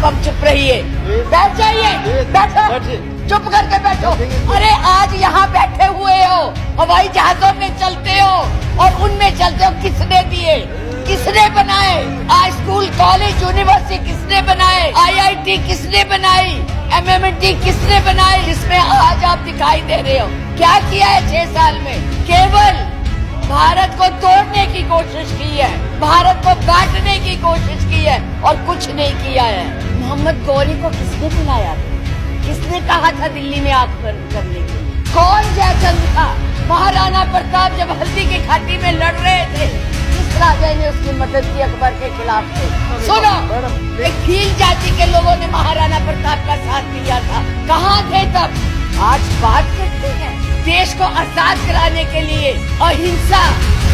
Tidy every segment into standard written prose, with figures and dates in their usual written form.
आप अब चुप रहिए, बैठ जाइए, बैठो, चुप करके बैठो। अरे आज यहाँ बैठे हुए हो, हवाई जहाजों में चलते हो और उनमें चलते हो, किसने दिए, किसने बनाए? आज स्कूल कॉलेज यूनिवर्सिटी किसने बनाए? IIT किसने बनाई? MMT किसने बनाए? जिसमें आज आप दिखाई दे रहे हो। क्या किया है 6 साल में? केवल भारत को तोड़ने की कोशिश की है, भारत को बांटने की कोशिश की है और कुछ नहीं किया है। मोहम्मद गौरी को किसने बुलाया था? किसने कहा था दिल्ली में आग बंद करने के लिए? कौन जयचंद था? महाराणा प्रताप जब हल्दी की घाटी में लड़ रहे थे, किस राजा ने उसकी मदद की अकबर के खिलाफ थे? सुनो, एक भील जाति के लोगों ने महाराणा प्रताप का साथ दिया था, कहाँ थे तब? आज बात करते हैं देश को आजाद कराने के लिए अहिंसा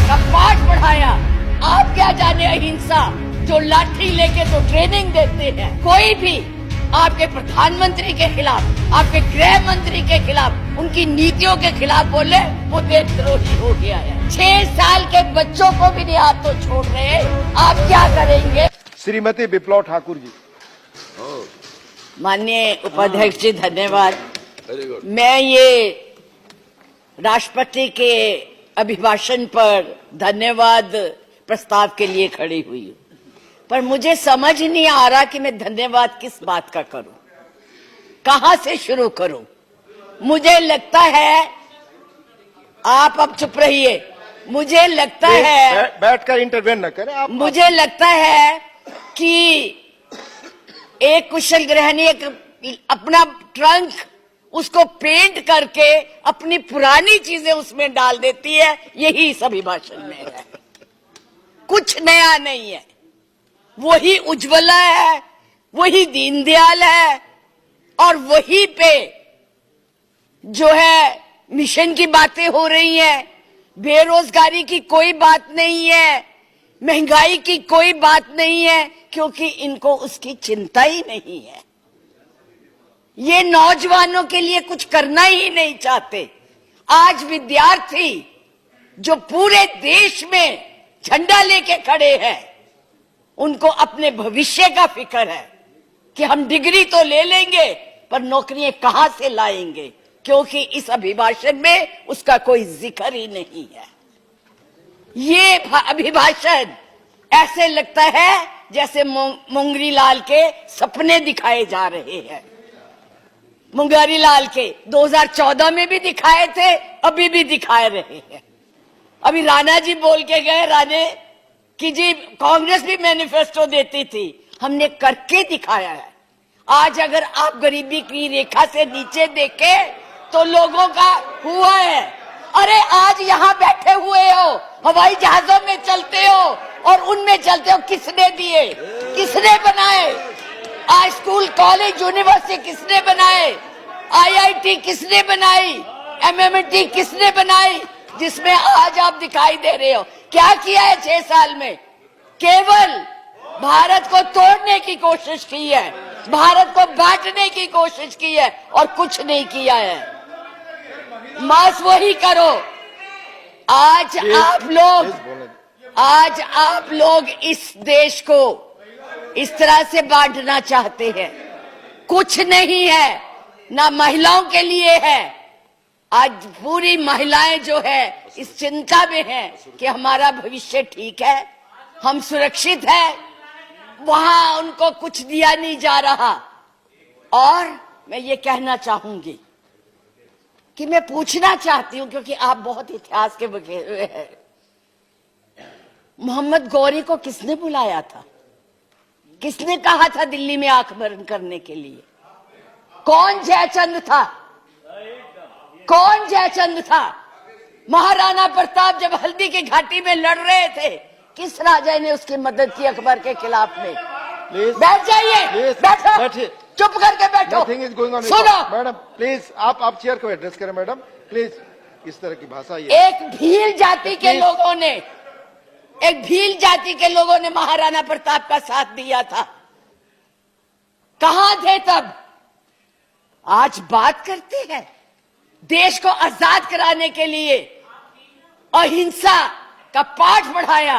का पाठ पढ़ाया। आप क्या जाने अहिंसा, जो लाठी लेके तो ट्रेनिंग देते हैं। कोई भी आपके प्रधानमंत्री के खिलाफ, आपके गृह मंत्री के खिलाफ, उनकी नीतियों के खिलाफ बोले, वो देशद्रोही हो गया है। 6 साल के बच्चों को भी नहीं आप तो छोड़ रहे, आप क्या करेंगे? श्रीमती विप्लव ठाकुर जी। माननीय उपाध्यक्ष जी, धन्यवाद। मैं ये राष्ट्रपति के अभिभाषण पर धन्यवाद प्रस्ताव के लिए खड़ी हुई हूँ, पर मुझे समझ नहीं आ रहा कि मैं धन्यवाद किस बात का करूं, कहां से शुरू करूं। मुझे लगता है, आप अब चुप रहिए, मुझे लगता है बैठकर इंटरवेन न करें आप। मुझे लगता है कि एक कुशल गृहिणी अपना ट्रंक उसको पेंट करके अपनी पुरानी चीजें उसमें डाल देती है, यही इस अभिभाषण में है। कुछ नया नहीं है, वही उज्ज्वला है, वही दीनदयाल है और वही पे जो है मिशन की बातें हो रही हैं। बेरोजगारी की कोई बात नहीं है, महंगाई की कोई बात नहीं है, क्योंकि इनको उसकी चिंता ही नहीं है। ये नौजवानों के लिए कुछ करना ही नहीं चाहते। आज विद्यार्थी जो पूरे देश में झंडा लेके खड़े हैं, उनको अपने भविष्य का फिक्र है कि हम डिग्री तो ले लेंगे पर नौकरियां कहां से लाएंगे, क्योंकि इस अभिभाषण में उसका कोई जिक्र ही नहीं है। ये अभिभाषण ऐसे लगता है जैसे मुंगरी लाल के सपने दिखाए जा रहे हैं। मुंगरी लाल के 2014 में भी दिखाए थे, अभी भी दिखाए रहे हैं। अभी राणा जी बोल के गए, राणे कि जी कांग्रेस भी मैनिफेस्टो देती थी, हमने करके दिखाया है। आज अगर आप गरीबी की रेखा से नीचे देखें तो लोगों का हुआ है। अरे आज यहाँ बैठे हुए हो, हवाई जहाजों में चलते हो और उनमें चलते हो, किसने दिए, किसने बनाए? आज स्कूल कॉलेज यूनिवर्सिटी किसने बनाए? IIT किसने बनाई? MMT किसने बनाई? जिसमें आज आप दिखाई दे रहे हो। क्या किया है 6 साल में? केवल भारत को तोड़ने की कोशिश की है, भारत को बांटने की कोशिश की है और कुछ नहीं किया है। मास वही करो। आज आप लोग इस देश को इस तरह से बांटना चाहते हैं। कुछ नहीं है, ना महिलाओं के लिए है। आज पूरी महिलाएं जो है इस चिंता में है कि हमारा भविष्य ठीक है, हम सुरक्षित है, वहां उनको कुछ दिया नहीं जा रहा। और मैं ये कहना चाहूंगी कि मैं पूछना चाहती हूं, क्योंकि आप बहुत इतिहास के बखे हुए हैं, मोहम्मद गौरी को किसने बुलाया था? किसने कहा था दिल्ली में आग बंद करने के लिए? कौन जयचंद था? कौन जयचंद था? महाराणा प्रताप जब हल्दी की घाटी में लड़ रहे थे, किस राजा ने उसकी मदद की अकबर के खिलाफ में? बैठ जाइए, बैठो, चुप करके बैठो। सुनो मैडम, प्लीज आप चेयर को एड्रेस करें मैडम, प्लीज। इस तरह की भाषा एक भील जाति के लोगों ने, एक भील जाति के लोगों ने महाराणा प्रताप का साथ दिया था, कहां थे तब? आज बात करते हैं देश को आजाद कराने के लिए अहिंसा का पाठ पढ़ाया।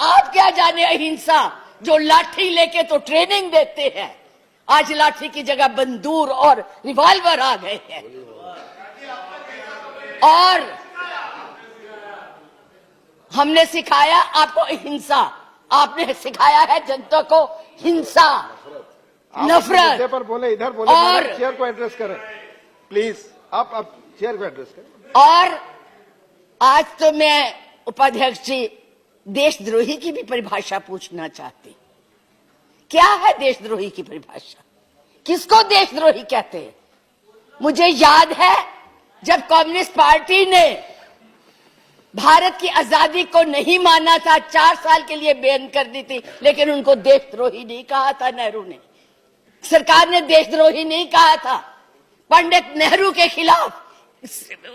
आप क्या जाने अहिंसा, जो लाठी लेके तो ट्रेनिंग देते हैं। आज लाठी की जगह बंदूक और रिवॉल्वर आ गए हैं। और हमने सिखाया आपको हिंसा, आपने सिखाया है जनता को हिंसा, नफरत। मुद्दे पर बोले, इधर बोले, और चेयर को एड्रेस करें प्लीज। आप चेयर को एड्रेस करें। और आज तो मैं उपाध्यक्ष जी देशद्रोही की भी परिभाषा पूछना चाहती। क्या है देशद्रोही की परिभाषा? किसको देशद्रोही कहते हैं? मुझे याद है जब कम्युनिस्ट पार्टी ने भारत की आजादी को नहीं माना था, 4 साल के लिए बैन कर दी थी, लेकिन उनको देशद्रोही नहीं कहा था नेहरू ने। सरकार ने देशद्रोही नहीं कहा था। पंडित नेहरू के खिलाफ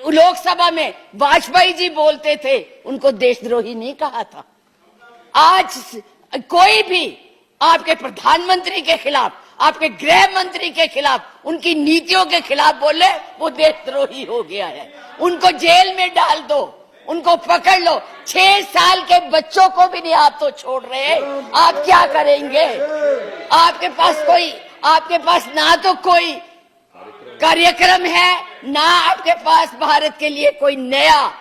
लोकसभा में वाजपेयी जी बोलते थे, उनको देशद्रोही नहीं कहा था। आज कोई भी आपके प्रधानमंत्री के खिलाफ, आपके गृह मंत्री के खिलाफ, उनकी नीतियों के खिलाफ बोले, वो देशद्रोही हो गया है। उनको जेल में डाल दो, उनको पकड़ लो। 6 साल के बच्चों को भी नहीं आप तो छोड़ रहे। आप क्या करेंगे? आपके पास ना तो कोई कार्यक्रम है, ना आपके पास भारत के लिए कोई नया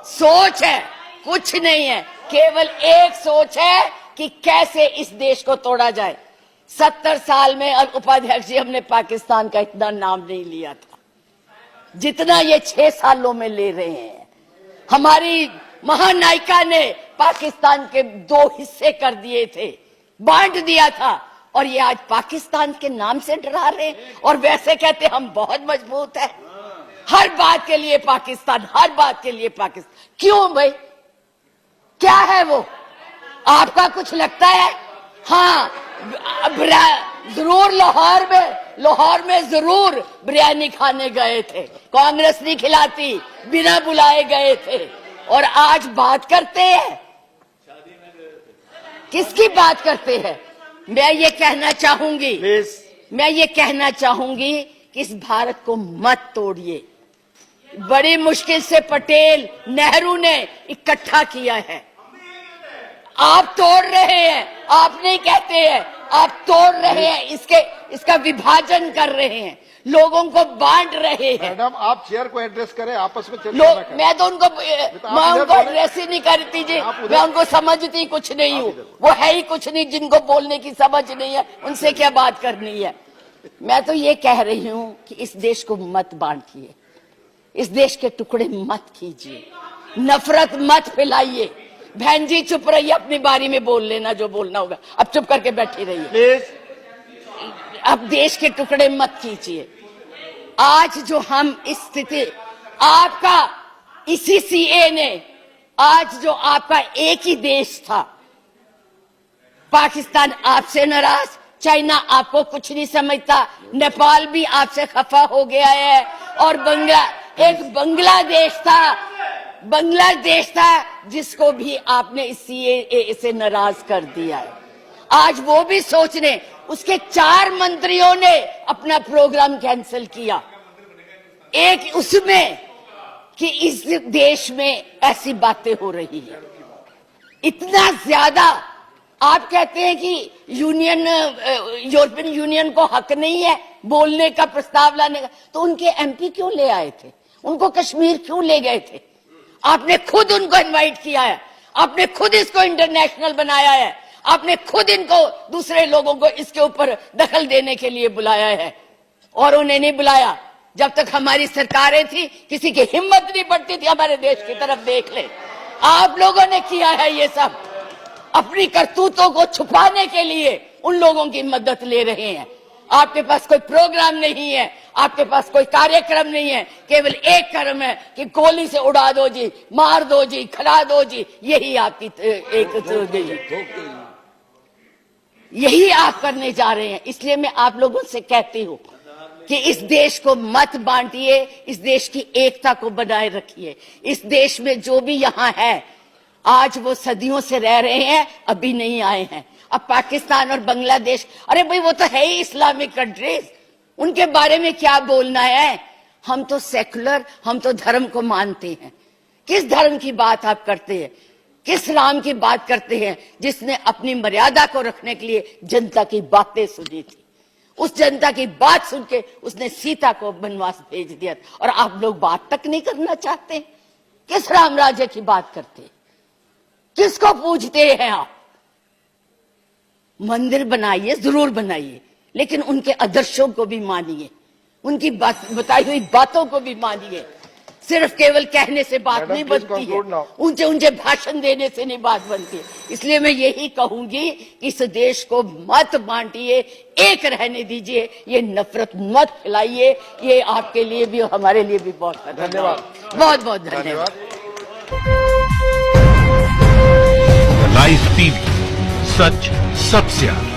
सोच है, कुछ नहीं है। केवल एक सोच है कि कैसे इस देश को तोड़ा जाए। 70 साल में उपाध्यक्ष जी हमने पाकिस्तान का इतना नाम नहीं लिया था जितना ये 6 सालों में ले रहे हैं। हमारी महानायिका ने पाकिस्तान के 2 हिस्से कर दिए थे, बांट दिया था, और ये आज पाकिस्तान के नाम से डरा रहे हैं। और वैसे कहते हम बहुत मजबूत है, हर बात के लिए पाकिस्तान, हर बात के लिए पाकिस्तान। क्यों भाई? क्या है वो? आपका कुछ लगता है? हाँ, जरूर लाहौर में जरूर बिरयानी खाने गए थे, कांग्रेस नहीं खिलाती, बिना बुलाए गए थे। और आज बात करते हैं, किसकी बात करते हैं? मैं ये कहना चाहूंगी कि इस भारत को मत तोड़िए। बड़ी मुश्किल से पटेल नेहरू ने इकट्ठा किया है, आप तोड़ रहे हैं। आप नहीं कहते हैं, आप तोड़ रहे हैं, इसका विभाजन कर रहे हैं, लोगों को बांट रहे हैं। मैडम आप चेयर को एड्रेस करें, आपस में लोग, मैं उनको एड्रेस ही नहीं करती जी, मैं उनको समझती कुछ नहीं हूँ। वो है ही कुछ नहीं, जिनको बोलने की समझ नहीं है, उनसे क्या बात करनी है। मैं तो ये कह रही हूँ कि इस देश को मत बांटिए, इस देश के टुकड़े मत कीजिए, नफरत मत फैलाइए। बहन जी चुप रहिए, अपनी बारी में बोल लेना जो बोलना होगा, अब चुप करके बैठी रहिए प्लीज। अब देश के टुकड़े मत कीजिए। आज जो हम इस स्थिति, आपका इसी सीए ने, आज जो आपका एक ही देश था, पाकिस्तान आपसे नाराज, चाइना आपको कुछ नहीं समझता, नेपाल भी आपसे खफा हो गया है, और बांग्लादेश था जिसको भी आपने इस सीएए से नाराज कर दिया है। आज वो भी सोच रहे, उसके 4 मंत्रियों ने अपना प्रोग्राम कैंसिल किया, एक उसमें कि इस देश में ऐसी बातें हो रही है। इतना ज्यादा आप कहते हैं कि यूरोपियन यूनियन को हक नहीं है बोलने का, प्रस्ताव लाने का, तो उनके एमपी क्यों ले आए थे? उनको कश्मीर क्यों ले गए थे? आपने खुद उनको इनवाइट किया है, आपने खुद इसको इंटरनेशनल बनाया है, आपने खुद इनको, दूसरे लोगों को इसके ऊपर दखल देने के लिए बुलाया है। और उन्हें नहीं बुलाया जब तक हमारी सरकारें थी, किसी की हिम्मत नहीं पड़ती थी हमारे देश की तरफ देख ले। आप लोगों ने किया है ये सब, अपनी करतूतों को छुपाने के लिए उन लोगों की मदद ले रहे हैं। आपके पास कोई प्रोग्राम नहीं है, आपके पास कोई कार्यक्रम नहीं है, केवल एक कर्म है कि गोली से उड़ा दो जी, मार दो जी, खिला दो जी, यही आपकी यही आप करने जा रहे हैं। इसलिए मैं आप लोगों से कहती हूं कि इस देश को मत बांटिए, इस देश की एकता को बनाए रखिए। इस देश में जो भी यहाँ है, आज वो सदियों से रह रहे हैं, अभी नहीं आए हैं। अब पाकिस्तान और बांग्लादेश, अरे भाई वो तो है ही इस्लामिक कंट्रीज, उनके बारे में क्या बोलना है? हम तो सेकुलर, हम तो धर्म को मानते हैं। किस धर्म की बात आप करते हैं? किस राम की बात करते हैं जिसने अपनी मर्यादा को रखने के लिए जनता की बातें सुनी थी? उस जनता की बात सुन के उसने सीता को वनवास भेज दिया, और आप लोग बात तक नहीं करना चाहते। किस राम राज्य की बात करते, किसको पूजते हैं आप? मंदिर बनाइए, जरूर बनाइए, लेकिन उनके आदर्शों को भी मानिए, उनकी बताई हुई बातों को भी मानिए। सिर्फ केवल कहने से बात Madam, नहीं please बनती है, conclude now. ऊंचे ऊंचे भाषण देने से नहीं बात बनती है। इसलिए मैं यही कहूंगी कि इस देश को मत बांटिए, एक रहने दीजिए, ये नफरत मत फैलाइए। ये आपके लिए भी और हमारे लिए भी बहुत धन्यवाद। बहुत बहुत धन्यवाद। धन्यवाद। लाइव टीवी, सच सबसे आगे।